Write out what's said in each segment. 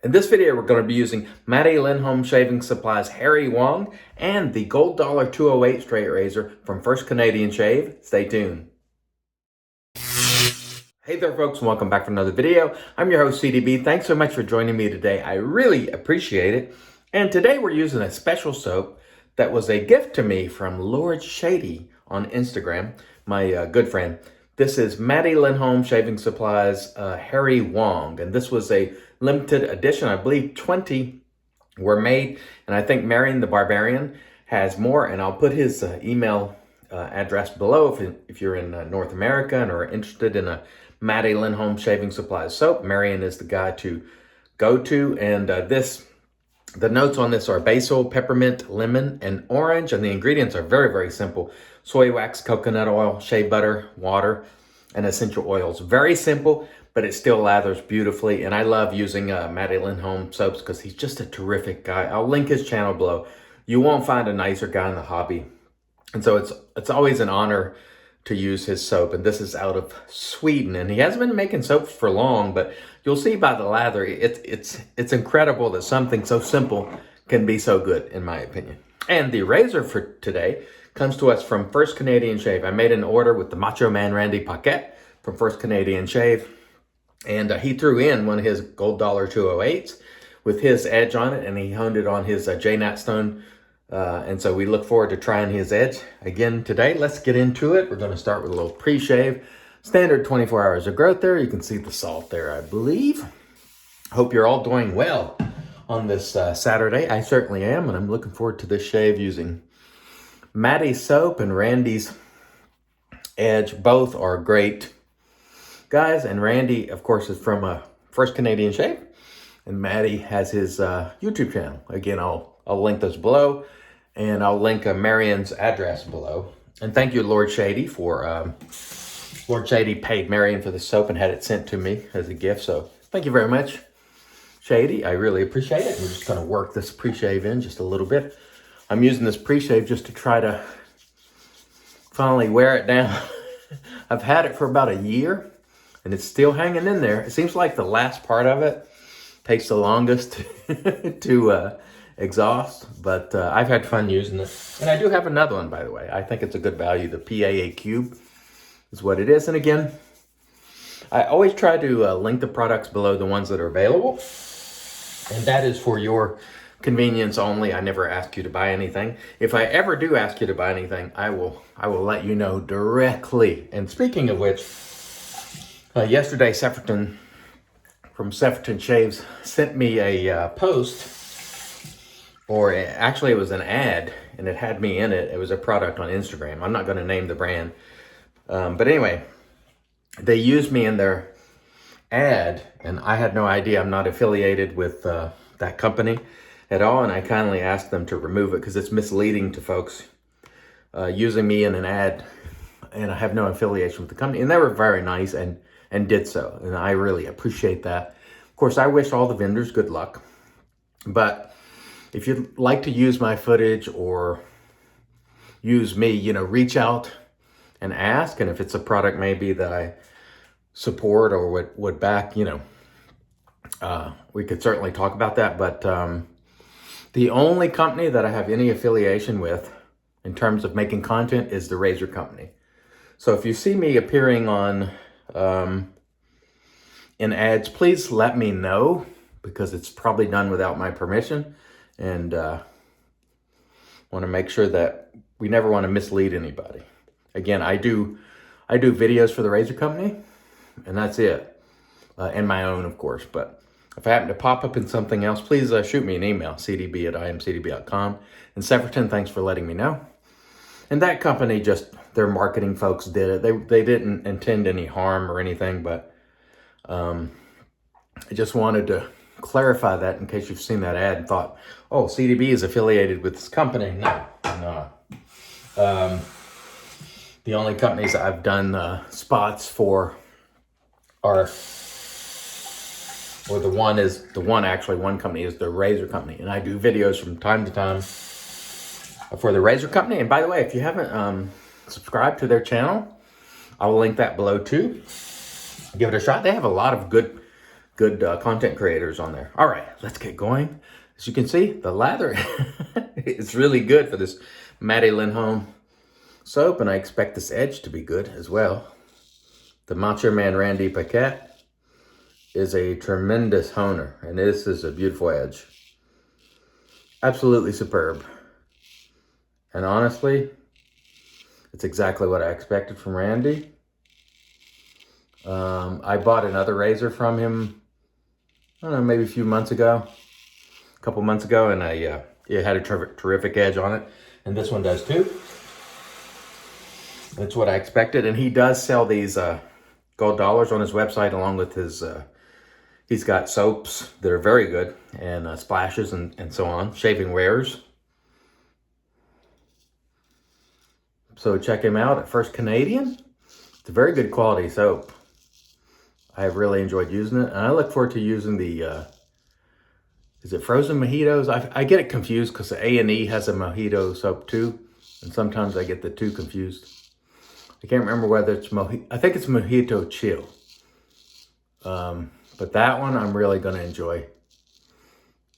In this video, we're going to be using Matty Lindholm Shaving Supplies Harry Wong and the Gold Dollar 208 straight razor from First Canadian Shave. Stay tuned. Hey there folks, and welcome back for another video. I'm your host CDB. Thanks so much for joining me today. I really appreciate it. And today we're using a special soap that was a gift to me from Lord Shady on Instagram, my good friend. This is Matty Lindholm Shaving Supplies Harry Wong, and this was a limited edition. I believe 20 were made, and I think Marion the Barbarian has more, and I'll put his email address below if you're in North America and are interested in a Matty Lindholm Shaving Supplies soap. Marion is the guy to go to, and the notes on this are basil, peppermint, lemon, and orange, and the ingredients are very, very simple. Soy wax, coconut oil, shea butter, water, and essential oils. Very simple, but it still lathers beautifully, and I love using Matty Lindholm soaps because he's just a terrific guy. I'll link his channel below. You won't find a nicer guy in the hobby, and so it's always an honor to use his soap, and this is out of Sweden, and he hasn't been making soaps for long, but you'll see by the lather, it's incredible that something so simple can be so good, in my opinion. And the razor for today comes to us from First Canadian Shave. I made an order with the Macho Man Randy Paquette from First Canadian Shave, and he threw in one of his Gold Dollar 208s with his edge on it, and he honed it on his J-Nat Stone. And so we look forward to trying his edge again today. Let's get into it. We're going to start with a little pre-shave. Standard 24 hours of growth there. You can see the salt there, I believe. Hope you're all doing well on this Saturday. I certainly am, and I'm looking forward to this shave using Matty's soap and Randy's edge. Both are great guys, and Randy, of course, is from First Canadian Shave, and Matty has his YouTube channel. Again, I'll link those below, and I'll link Marion's address below. And thank you, Lord Shady, for Lord Shady paid Marion for the soap and had it sent to me as a gift. So thank you very much, Shady. I really appreciate it. We're just going to work this pre-shave in just a little bit. I'm using this pre-shave just to try to finally wear it down. I've had it for about a year, and it's still hanging in there. It seems like the last part of it takes the longest to exhaust, but I've had fun using it. And I do have another one, by the way. I think it's a good value. The PAA Cube is what it is. And again, I always try to link the products below, the ones that are available. And that is for your convenience only. I never ask you to buy anything. If I ever do ask you to buy anything, I will let you know directly. And speaking of which, yesterday Sefferton from Sefferton Shaves sent me a post, or actually it was an ad, and it had me in it. It was a product on Instagram. I'm not going to name the brand. But anyway, they used me in their ad, and I had no idea. I'm not affiliated with that company at all, and I kindly asked them to remove it because it's misleading to folks using me in an ad, and I have no affiliation with the company. And they were very nice and did so, and I really appreciate that. Of course, I wish all the vendors good luck, but if you'd like to use my footage or use me, reach out and ask. And if it's a product maybe that I support or would back, we could certainly talk about that. But the only company that I have any affiliation with in terms of making content is the razor company. So if you see me appearing on in ads, please let me know, because it's probably done without my permission. And want to make sure that we never want to mislead anybody. Again, I do videos for the razor company, and that's it. And my own, of course. But if I happen to pop up in something else, please shoot me an email, cdb@IAMCDB.com. And Sefferton, thanks for letting me know. And that company, just their marketing folks did it. They didn't intend any harm or anything, but I just wanted to clarify that in case you've seen that ad and thought, oh, CDB is affiliated with this company. No, no. The only companies I've done spots for are, or one company is the razor company, and I do videos from time to time for the razor company. And by the way, if you haven't subscribed to their channel, I will link that below too. Give it a shot. They have a lot of good good content creators on there. All right, let's get going. As you can see, the lather is really good for this Maddie Lindholm soap, and I expect this edge to be good as well. The Macho Man Randy Paquette is a tremendous honer, and this is a beautiful edge. Absolutely superb. And honestly, it's exactly what I expected from Randy. I bought another razor from him, I don't know, maybe a couple months ago, and it had a terrific edge on it, and this one does too. That's what I expected, and he does sell these gold dollars on his website, along with his, he's got soaps that are very good, and splashes and so on, shaving wares. So check him out at First Canadian. It's a very good quality soap. I have really enjoyed using it, and I look forward to using the, is it Frozen Mojitos? I get it confused because the A&E has a mojito soap too, and sometimes I get the two confused. I can't remember whether it's I think it's Mojito Chill. But that one I'm really going to enjoy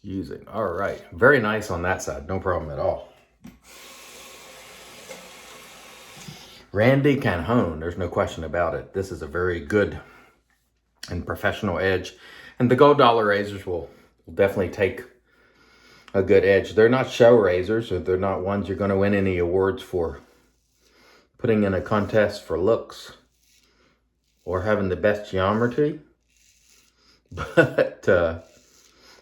using. All right, very nice on that side, no problem at all. Randy can hone, there's no question about it. This is a very good and professional edge, and the gold dollar razors will definitely take a good edge. They're not show razors, or they're not ones you're going to win any awards for putting in a contest for looks or having the best geometry, but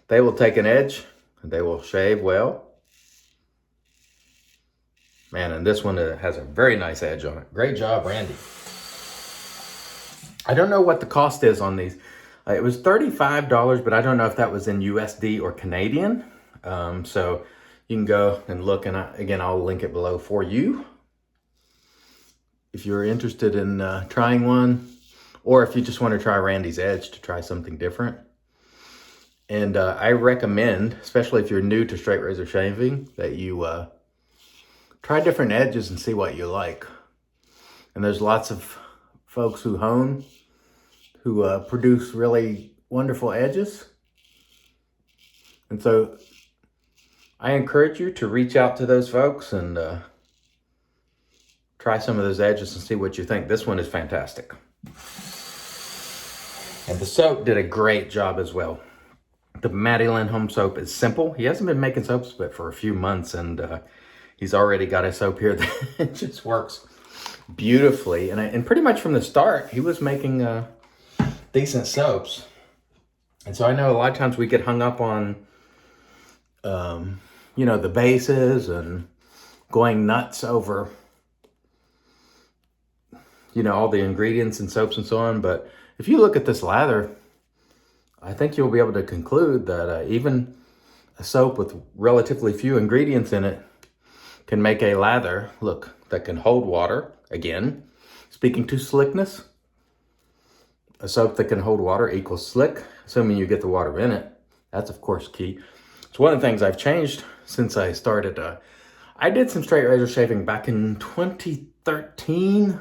they will take an edge and they will shave well. Man, and this one has a very nice edge on it. Great job, Randy. I don't know what the cost is on these. It was $35, but I don't know if that was in USD or Canadian. So you can go and look, and again, I'll link it below for you if you're interested in trying one, or if you just want to try Randy's edge to try something different. And I recommend, especially if you're new to straight razor shaving, that you try different edges and see what you like. And there's lots of folks who hone, who produce really wonderful edges. And so I encourage you to reach out to those folks and try some of those edges and see what you think. This one is fantastic. And the soap did a great job as well. The Maddie Lindholm soap is simple. He hasn't been making soaps but for a few months, and he's already got a soap here that just works beautifully. And pretty much from the start, he was making decent soaps. And so I know a lot of times we get hung up on, you know, the bases and going nuts over, you know, all the ingredients and soaps and so on. But if you look at this lather, I think you'll be able to conclude that even a soap with relatively few ingredients in it can make a lather look that can hold water. Again, speaking to slickness, a soap that can hold water equals slick, assuming you get the water in it. That's, of course, key. It's one of the things I've changed since I started. I did some straight razor shaving back in 2013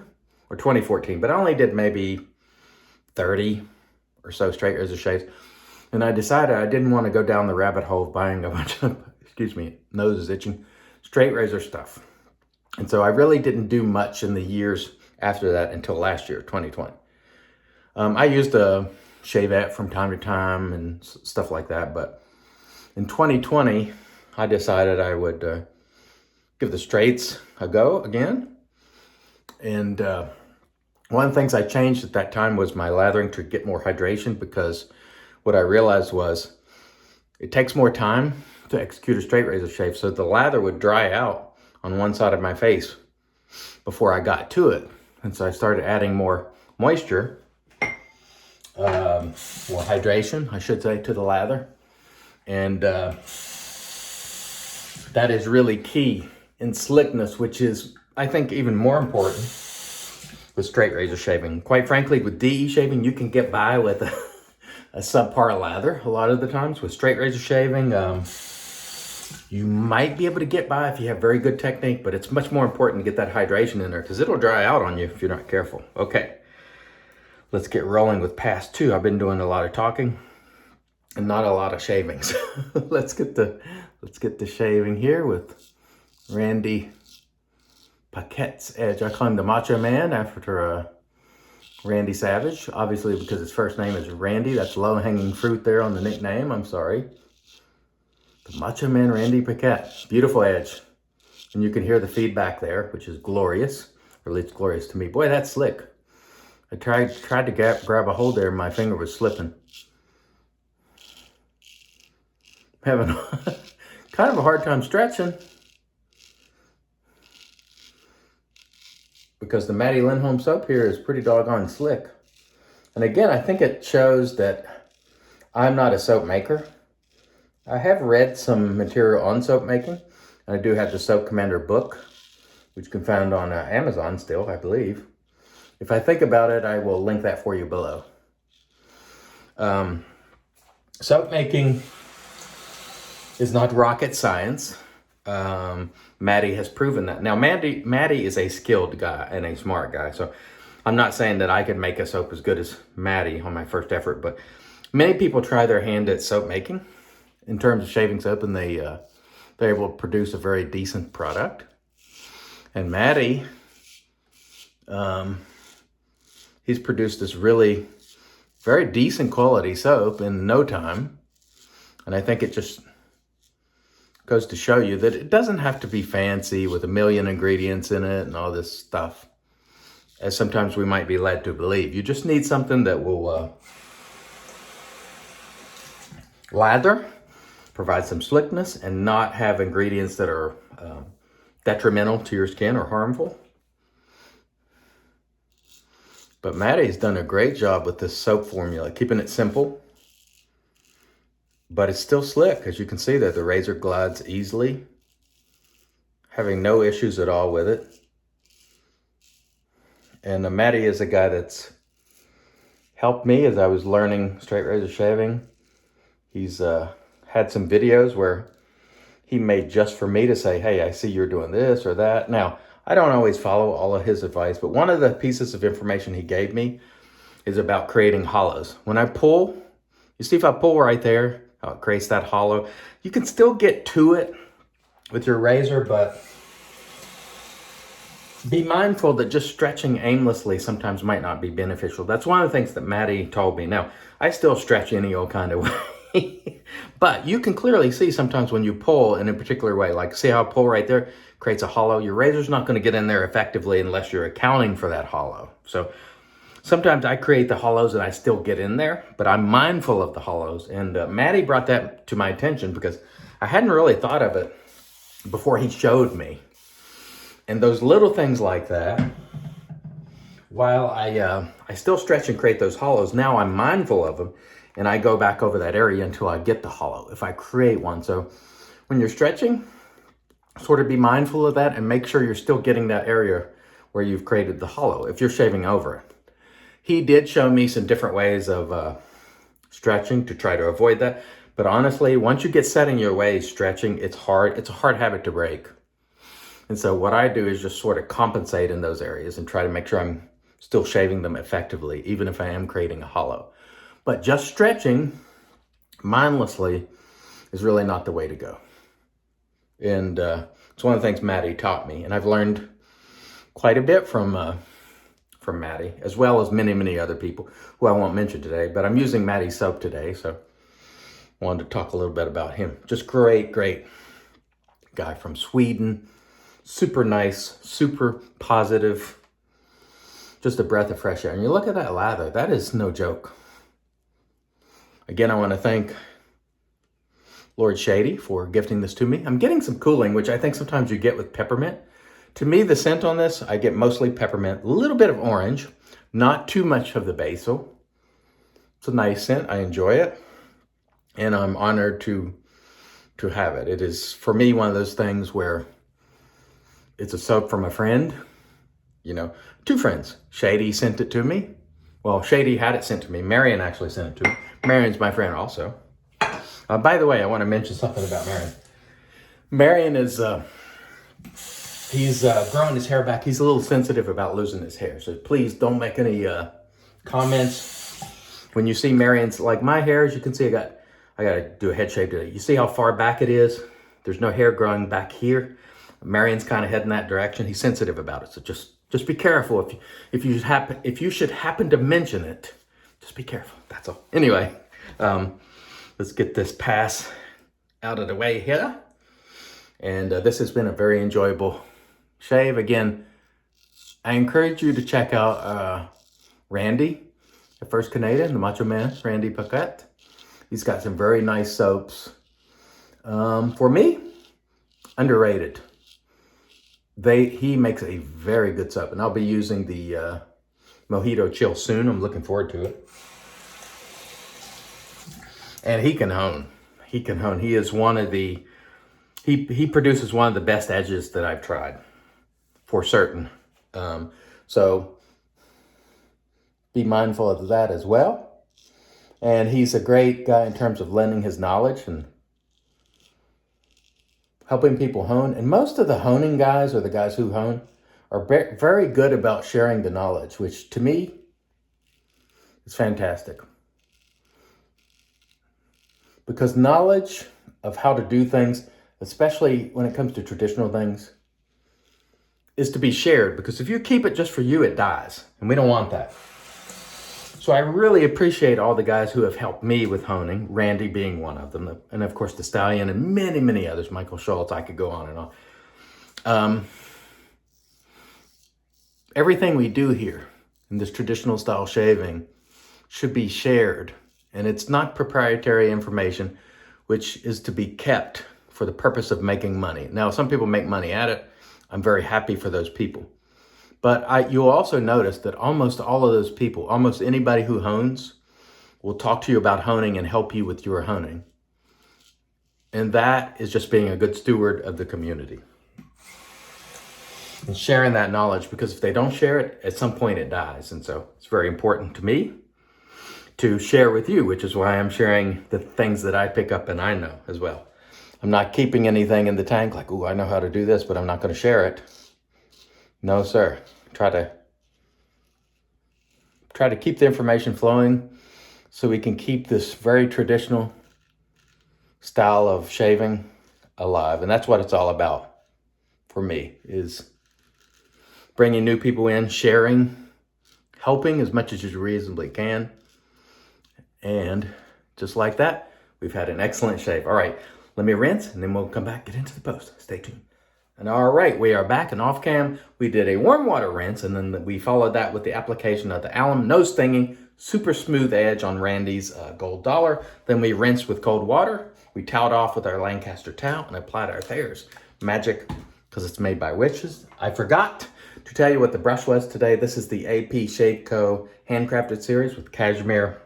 or 2014, but I only did maybe 30 or so straight razor shaves. And I decided I didn't want to go down the rabbit hole of buying a bunch of, excuse me, nose is itching, straight razor stuff. And so I really didn't do much in the years after that until last year, 2020. I used a shavette from time to time and stuff like that. But in 2020, I decided I would give the straights a go again. And one of the things I changed at that time was my lathering to get more hydration, because what I realized was it takes more time to execute a straight razor shave. So the lather would dry out on one side of my face before I got to it. And so I started adding more moisture, more hydration, I should say, to the lather. And that is really key in slickness, which is, I think, even more important with straight razor shaving. Quite frankly, with DE shaving, you can get by with a subpar lather a lot of the times. With straight razor shaving, you might be able to get by if you have very good technique, but it's much more important to get that hydration in there, because it'll dry out on you if you're not careful. Okay, let's get rolling with pass 2. I've been doing a lot of talking and not a lot of shavings. let's get the shaving here with Randy Paquette's Edge. I call him the Macho Man after Randy Savage, obviously because his first name is Randy. That's low-hanging fruit there on the nickname. I'm sorry. The Macho Man Randy Paquette. Beautiful edge. And you can hear the feedback there, which is glorious. Or at least glorious to me. Boy, that's slick. I tried to grab a hold there and my finger was slipping. Having kind of a hard time stretching. Because the Maddie Lindholm soap here is pretty doggone slick. And again, I think it shows that I'm not a soap maker. I have read some material on soap making. And I do have the Soap Commander book, which you can find on Amazon still, I believe. If I think about it, I will link that for you below. Soap making is not rocket science. Maddie has proven that. Now, Maddie is a skilled guy and a smart guy. So I'm not saying that I could make a soap as good as Maddie on my first effort, but many people try their hand at soap making in terms of shaving soap, and they're able to produce a very decent product. And Maddie, he's produced this really very decent quality soap in no time. And I think it just goes to show you that it doesn't have to be fancy with a million ingredients in it and all this stuff, as sometimes we might be led to believe. You just need something that will lather, provide some slickness, and not have ingredients that are detrimental to your skin or harmful. But Maddie's done a great job with this soap formula, keeping it simple. But it's still slick, as you can see that the razor glides easily, having no issues at all with it. And Maddie is a guy that's helped me as I was learning straight razor shaving. He's had some videos where he made just for me to say, hey, I see you're doing this or that. Now, I don't always follow all of his advice, but one of the pieces of information he gave me is about creating hollows. When I pull, you see if I pull right there, how it creates that hollow. You can still get to it with your razor, but be mindful that just stretching aimlessly sometimes might not be beneficial. That's one of the things that Maddie told me. Now, I still stretch any old kind of way, but you can clearly see sometimes when you pull in a particular way, like see how I pull right there, creates a hollow. Your razor's not going to get in there effectively unless you're accounting for that hollow. So sometimes I create the hollows and I still get in there, but I'm mindful of the hollows. And Maddie brought that to my attention because I hadn't really thought of it before he showed me. And those little things like that, while I still stretch and create those hollows, now I'm mindful of them and I go back over that area until I get the hollow, if I create one. So when you're stretching, sort of be mindful of that and make sure you're still getting that area where you've created the hollow if you're shaving over it. He did show me some different ways of stretching to try to avoid that. But honestly, once you get set in your ways stretching, it's hard. It's a hard habit to break. And so what I do is just sort of compensate in those areas and try to make sure I'm still shaving them effectively, even if I am creating a hollow. But just stretching mindlessly is really not the way to go. And it's one of the things Maddie taught me. And I've learned quite a bit from Maddie, as well as many, many other people who I won't mention today. But I'm using Maddie's soap today, so I wanted to talk a little bit about him. Just great guy from Sweden. Super nice, super positive. Just a breath of fresh air. And you look at that lather, that is no joke. Again, I want to thank Lord Shady for gifting this to me. I'm getting some cooling, which I think sometimes you get with peppermint. To me, the scent on this, I get mostly peppermint, a little bit of orange, not too much of the basil. It's a nice scent. I enjoy it. And I'm honored to have it. It is, for me, one of those things where it's a soap from a friend, you know, two friends. Shady sent it to me. Well, Shady had it sent to me. Marion actually sent it to me. Marion's my friend also. By the way, I want to mention something about Marion. Marion is... he's growing his hair back. He's a little sensitive about losing his hair. So please don't make any comments. When you see Marion's, like my hair, as you can see, I got to do a head shave today. You see how far back it is? There's no hair growing back here. Marion's kind of heading that direction. He's sensitive about it, so just be careful. If you should happen to mention it, just be careful. That's all. Anyway, let's get this pass out of the way here. And this has been a very enjoyable shave. Again, I encourage you to check out Randy, the First Canadian, the Macho Man, Randy Paquette. He's got some very nice soaps. For me, underrated. He makes a very good soap, and I'll be using the Mojito Chill soon. I'm looking forward to it. And he can hone. He can hone. He is one of the, he produces one of the best edges that I've tried, for certain. So be mindful of that as well. And he's a great guy in terms of lending his knowledge and helping people hone. And most of the honing guys, or the guys who hone, are very good about sharing the knowledge, which to me is fantastic. Because knowledge of how to do things, especially when it comes to traditional things, is to be shared. Because if you keep it just for you, it dies. And we don't want that. So I really appreciate all the guys who have helped me with honing, Randy being one of them, and of course the Stallion and many, many others, Michael Schultz, I could go on and on. Everything we do here in this traditional style shaving should be shared, and it's not proprietary information, which is to be kept for the purpose of making money. Now, some people make money at it. I'm very happy for those people. But you'll also notice that almost all of those people, almost anybody who hones, will talk to you about honing and help you with your honing. And that is just being a good steward of the community. And sharing that knowledge, because if they don't share it, at some point it dies. And so it's very important to me to share with you, which is why I'm sharing the things that I pick up and I know as well. I'm not keeping anything in the tank like, oh, I know how to do this, but I'm not going to share it. No, sir. Try to keep the information flowing so we can keep this very traditional style of shaving alive. And that's what it's all about for me, is bringing new people in, sharing, helping as much as you reasonably can. And just like that, we've had an excellent shave. All right, let me rinse and then we'll come back, get into the post. Stay tuned. And all right, we are back, and off cam, we did a warm water rinse, and then we followed that with the application of the alum no stinging, super smooth edge on Randy's gold dollar. Then we rinsed with cold water. We toweled off with our Lancaster towel and applied our Thayer's Magic, because it's made by witches. I forgot to tell you what the brush was today. This is the APShaveco handcrafted series with cashmere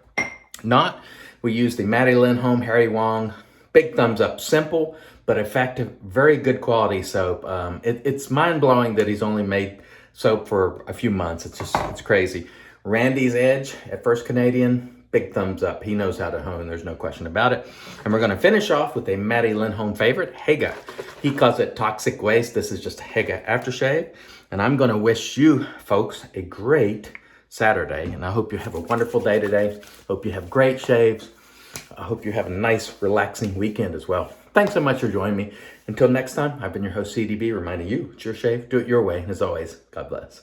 knot. We used the Maddie Lindholm, Harry Wong, big thumbs up, simple but effective, very good quality soap. It's mind-blowing that he's only made soap for a few months. It's crazy. Randy's Edge at First Canadian, big thumbs up. He knows how to hone, there's no question about it. And we're gonna finish off with a Maddie Lindholm favorite, Hega. He calls it Toxic Waste. This is just a Hega aftershave. And I'm gonna wish you folks a great Saturday. And I hope you have a wonderful day today. Hope you have great shaves. I hope you have a nice, relaxing weekend as well. Thanks so much for joining me. Until next time, I've been your host, CDB, reminding you, it's your shave, do it your way. And as always, God bless.